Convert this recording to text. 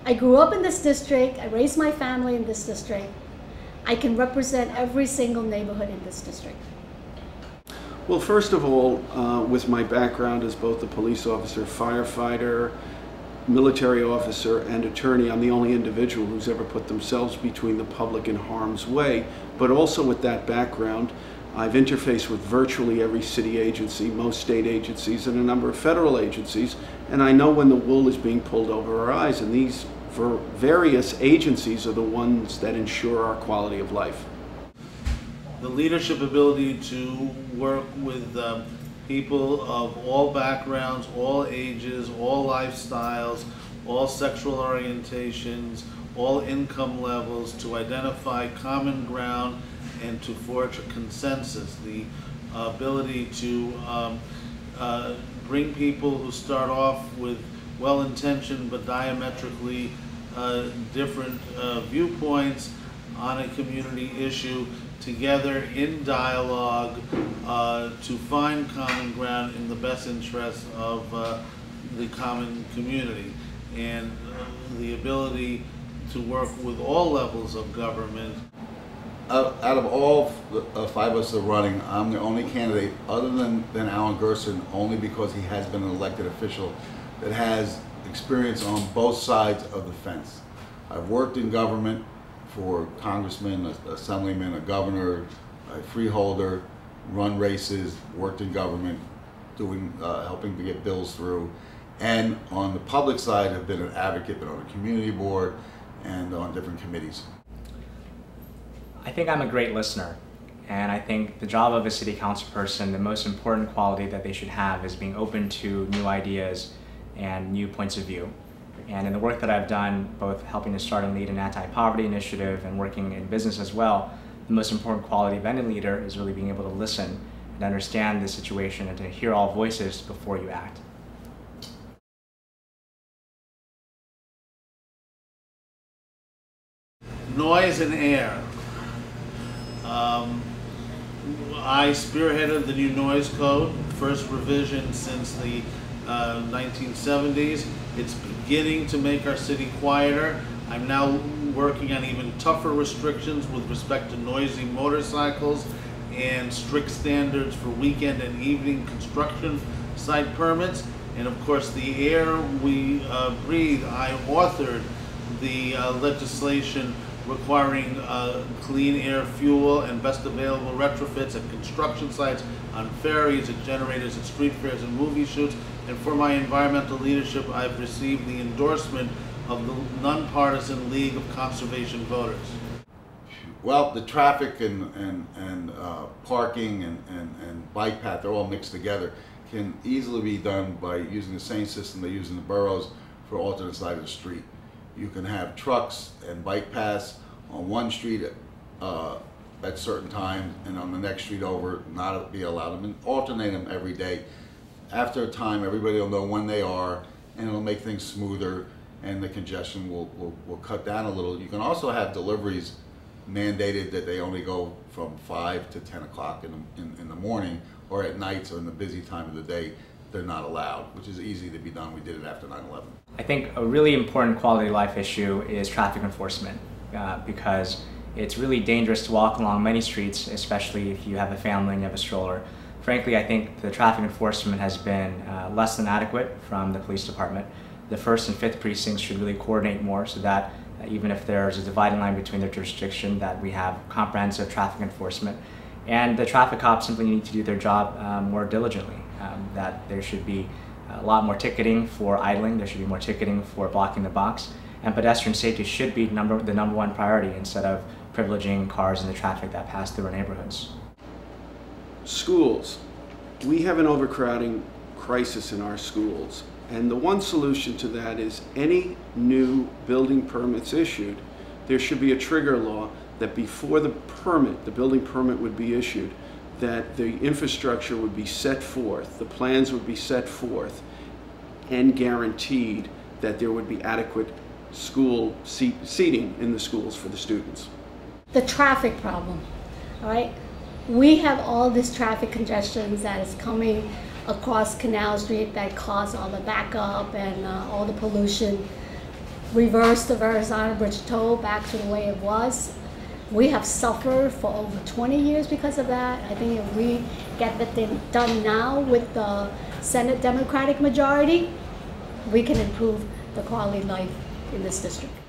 I grew up in this district, I raised my family in this district. I can represent every single neighborhood in this district. Well, first of all, with my background as both a police officer, firefighter, military officer, and attorney, I'm the only individual who's ever put themselves between the public and harm's way. But also with that background, I've interfaced with virtually every city agency, most state agencies, and a number of federal agencies, and I know when the wool is being pulled over our eyes, and these for various agencies are the ones that ensure our quality of life. The leadership ability to work with people of all backgrounds, all ages, all lifestyles, all sexual orientations, all income levels, to identify common ground and to forge a consensus. The ability to bring people who start off with well-intentioned but diametrically different viewpoints on a community issue together in dialogue to find common ground in the best interest of the common community, and the ability to work with all levels of government. Out of all five of us that are running, I'm the only candidate other than Alan Gerson, only because he has been an elected official, that has experience on both sides of the fence. I've worked in government for congressman, assemblyman, a governor, a freeholder, run races, worked in government, doing helping to get bills through, and on the public side have been an advocate, been on a community board and on different committees. I think I'm a great listener, and I think the job of a city council person, the most important quality that they should have is being open to new ideas and new points of view. And in the work that I've done, both helping to start and lead an anti-poverty initiative and working in business as well, the most important quality of any leader is really being able to listen and understand the situation and to hear all voices before you act. Noise and air. I spearheaded the new noise code, first revision since the 1970s. It's beginning to make our city quieter. I'm now working on even tougher restrictions with respect to noisy motorcycles and strict standards for weekend and evening construction site permits. And of course, the air we breathe. I authored the legislation requiring clean air fuel and best available retrofits at construction sites, on ferries, at generators, at street fairs and movie shoots. And for my environmental leadership, I've received the endorsement of the Nonpartisan League of Conservation Voters. Well, the traffic and parking and bike path, they're all mixed together, can easily be done by using the same system they use in the boroughs for alternate side of the street. You can have trucks and bike paths on one street at certain times, and on the next street over not be allowed them, and alternate them every day. After a time, everybody will know when they are, and it'll make things smoother, and the congestion will cut down a little. You can also have deliveries mandated that they only go from 5 to 10 o'clock in the morning, or at nights or in the busy time of the day. They're not allowed, which is easy to be done. We did it after 9/11. I think a really important quality of life issue is traffic enforcement, because it's really dangerous to walk along many streets, especially if you have a family and you have a stroller. Frankly, I think the traffic enforcement has been less than adequate from the police department. The 1st and 5th precincts should really coordinate more so that even if there's a dividing line between their jurisdiction, that we have comprehensive traffic enforcement. And the traffic cops simply need to do their job more diligently. That there should be a lot more ticketing for idling, there should be more ticketing for blocking the box, and pedestrian safety should be the number one priority instead of privileging cars in the traffic that pass through our neighborhoods. Schools. We have an overcrowding crisis in our schools, and the one solution to that is any new building permits issued, there should be a trigger law that before the building permit would be issued, that the infrastructure would be set forth, the plans would be set forth, and guaranteed that there would be adequate school seating in the schools for the students. The traffic problem, all right? We have all this traffic congestion that is coming across Canal Street that cause all the backup and all the pollution. reverse the Verrazano Bridge toll back to the way it was. We have suffered for over 20 years because of that. I think if we get that thing done now with the Senate Democratic majority, we can improve the quality of life in this district.